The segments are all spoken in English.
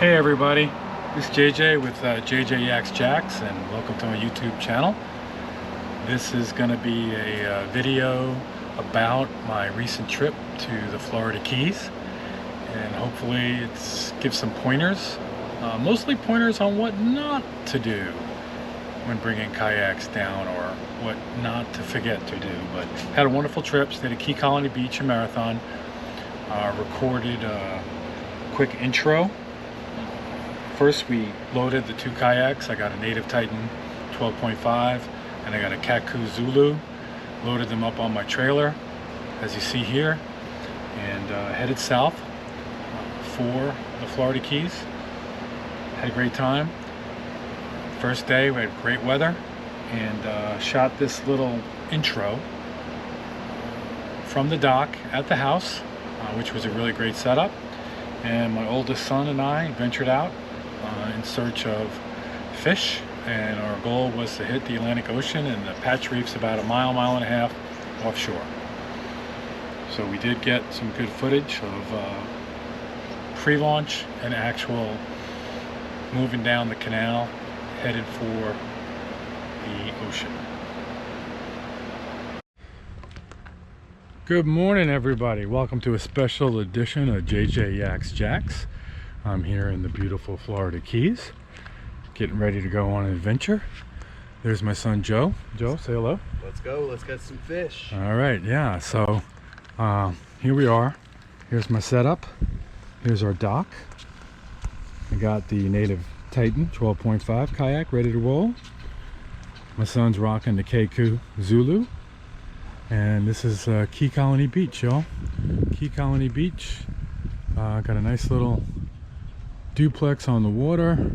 Hey everybody, this is JJ with JJ Yaks Jacks, and welcome to my YouTube channel. This is going to be a video about my recent trip to the Florida Keys, and hopefully it's give some pointers, mostly pointers on what not to do when bringing kayaks down, or what not to forget to do. But had a wonderful trip, stayed at Key Colony Beach and Marathon, recorded a quick intro. First, we loaded the two kayaks. I got a Native Titan 12.5 and I got a Kayak Zulu. Loaded them up on my trailer, as you see here, and headed south for the Florida Keys. Had a great time. First day, we had great weather, and shot this little intro from the dock at the house, which was a really great setup. And my oldest son and I ventured out in search of fish, and our goal was to hit the Atlantic Ocean and the Patch Reef's about a mile and a half offshore. So we did get some good footage of pre-launch and actual moving down the canal headed for the ocean. Good morning everybody, welcome to a special edition of JJ Yaks Jacks. I'm here in the beautiful Florida Keys, getting ready to go on an adventure. There's my son Joe. Joe, say hello. Let's go, let's get some fish. All right, yeah, so here we are. Here's my setup. Here's our dock. I got the Native Titan 12.5 kayak ready to roll. My son's rocking the Kayak Zulu. And this is Key Colony Beach, y'all. Key Colony Beach. Got a nice little duplex on the water.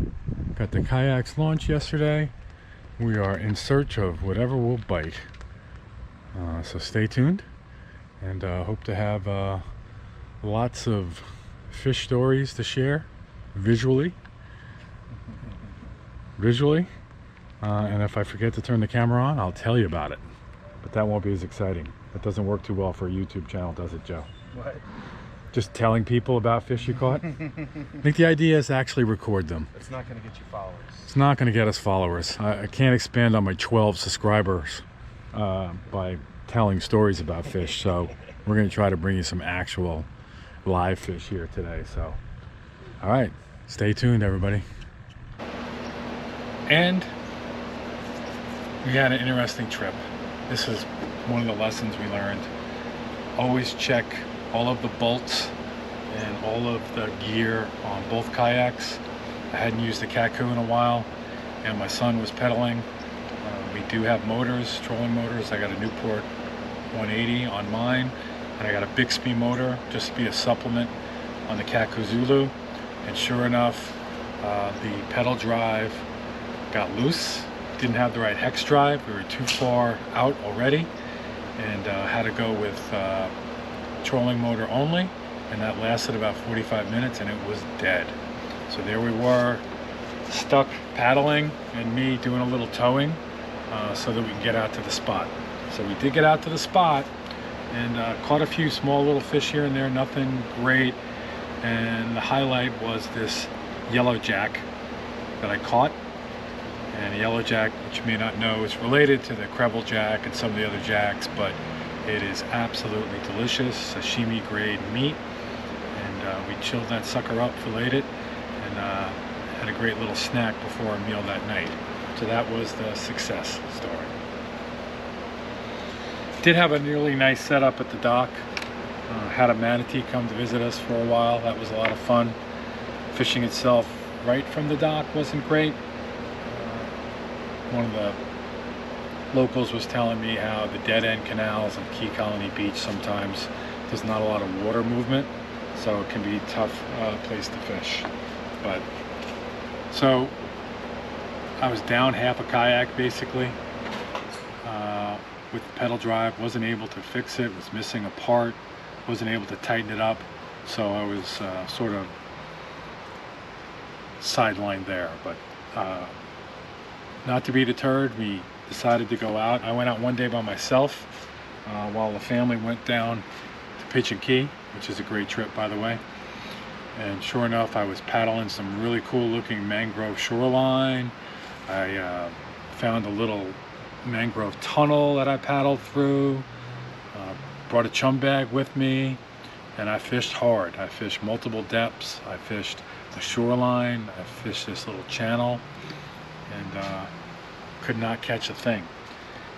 Got the kayaks launched yesterday. We are in search of whatever will bite. So stay tuned, and hope to have lots of fish stories to share visually. And if I forget to turn the camera on, I'll tell you about it. But that won't be as exciting. That doesn't work too well for a YouTube channel, does it, Joe? What? Just telling people about fish you caught? I think the idea is to actually record them. It's not going to get you followers. It's not going to get us followers. I can't expand on my 12 subscribers by telling stories about fish. So we're going to try to bring you some actual live fish here today. So, all right, stay tuned, everybody. And we had an interesting trip. This is one of the lessons we learned. Always check all of the bolts and all of the gear on both kayaks. I hadn't used the Kayak in a while, and my son was pedaling. We do have motors, trolling motors. I got a Newport 180 on mine, and I got a Bixby motor just to be a supplement on the Kayak Zulu. And sure enough, the pedal drive got loose. Didn't have the right hex drive. We were too far out already, and had to go with trolling motor only, and that lasted about 45 minutes and it was dead. So there we were, stuck paddling and me doing a little towing so that we can get out to the spot. So we did get out to the spot and caught a few small little fish here and there, nothing great. And the highlight was this yellow jack that I caught. And the yellow jack, which you may not know, is related to the crevel jack and some of the other jacks, but it is absolutely delicious, sashimi grade meat. And we chilled that sucker up, filleted it, and had a great little snack before our meal that night. So that was the success story. Did have a really nice setup at the dock. Had a manatee come to visit us for a while. That was a lot of fun. Fishing itself right from the dock wasn't great. One of the locals was telling me how the dead-end canals of Key Colony Beach sometimes there's not a lot of water movement, so it can be a tough place to fish. But so I was down half a kayak basically with the pedal drive. Wasn't able to fix it, was missing a part, wasn't able to tighten it up, so I was sort of sidelined there. But not to be deterred, we decided to go out. I went out one day by myself while the family went down to Pigeon Key, which is a great trip, by the way. And sure enough, I was paddling some really cool looking mangrove shoreline. I found a little mangrove tunnel that I paddled through, brought a chum bag with me, and I fished hard. I fished multiple depths. I fished the shoreline. I fished this little channel, and could not catch a thing.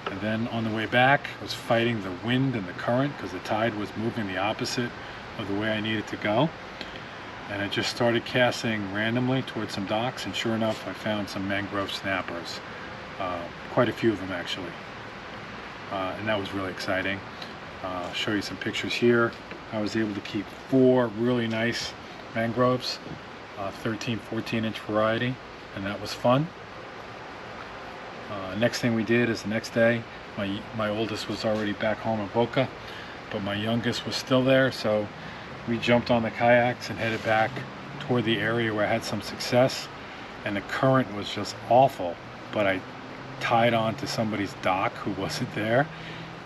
And then on the way back, I was fighting the wind and the current because the tide was moving the opposite of the way I needed to go. And I just started casting randomly towards some docks, and sure enough, I found some mangrove snappers. Quite a few of them, actually. And that was really exciting. I'll show you some pictures here. I was able to keep 4 really nice mangroves, 13, 14-inch variety, and that was fun. Next thing we did is the next day, my oldest was already back home in Boca, but my youngest was still there, so we jumped on the kayaks and headed back toward the area where I had some success. And the current was just awful, but I tied on to somebody's dock who wasn't there,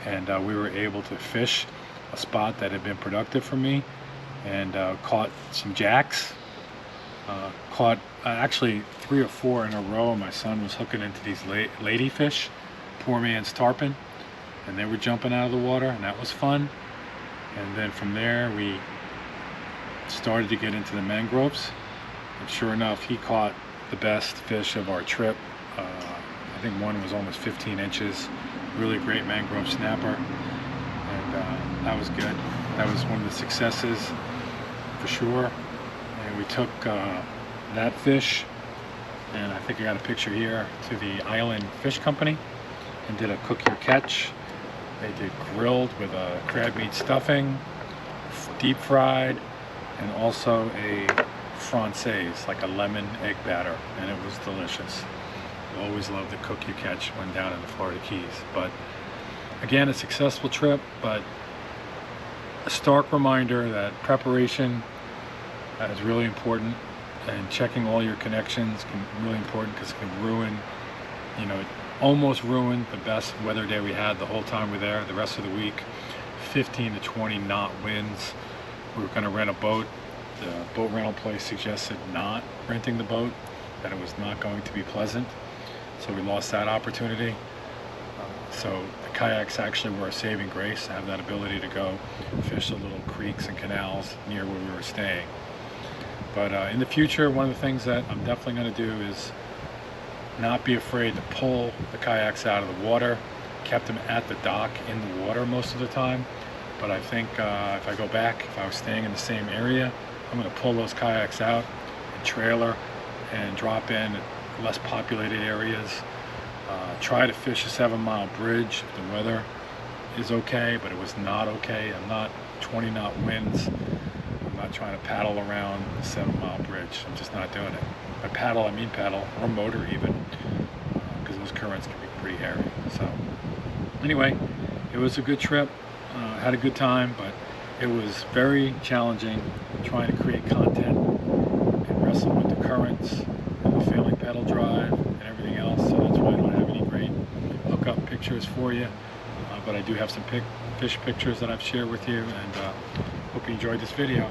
and we were able to fish a spot that had been productive for me, and caught some jacks. Caught actually 3 or 4 in a row. My son was hooking into these ladyfish, poor man's tarpon, and they were jumping out of the water, and that was fun. And then from there we started to get into the mangroves, and sure enough, he caught the best fish of our trip. I think one was almost 15 inches, really great mangrove snapper, and that was good. That was one of the successes for sure. And we took that fish, and I think I got a picture here, to the Island Fish Company and did a cook your catch. They did grilled with a crab meat stuffing, deep fried, and also a française, like a lemon egg batter, and it was delicious. I always love the cook you catch when down in the Florida Keys. But again, a successful trip, but a stark reminder that preparation is really important, and checking all your connections can be really important, because it can ruin, it almost ruined the best weather day we had the whole time we were there. The rest of the week, 15 to 20 knot winds. We were going to rent a boat. The boat rental place suggested not renting the boat, that it was not going to be pleasant, so we lost that opportunity. So the kayaks actually were a saving grace to have that ability to go fish the little creeks and canals near where we were staying. But in the future, one of the things that I'm definitely going to do is not be afraid to pull the kayaks out of the water. Kept them at the dock in the water most of the time, but I think if I go back, if I was staying in the same area, I'm going to pull those kayaks out and trailer and drop in at less populated areas. Try to fish a 7-mile bridge if the weather is okay, but it was not okay. I'm not 20 knot winds. I'm not trying to paddle around the 7-mile bridge. I'm just not doing it. By paddle, I mean paddle, or motor even, because those currents can be pretty hairy. So anyway, it was a good trip. Had a good time, but it was very challenging trying to create content and wrestle with the currents and the failing pedal drive and everything else. So that's why I don't have any great hookup pictures for you, but I do have some fish pictures that I've shared with you, and hope you enjoyed this video.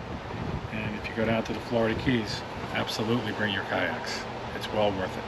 And if you go down to the Florida Keys, absolutely bring your kayaks. It's well worth it.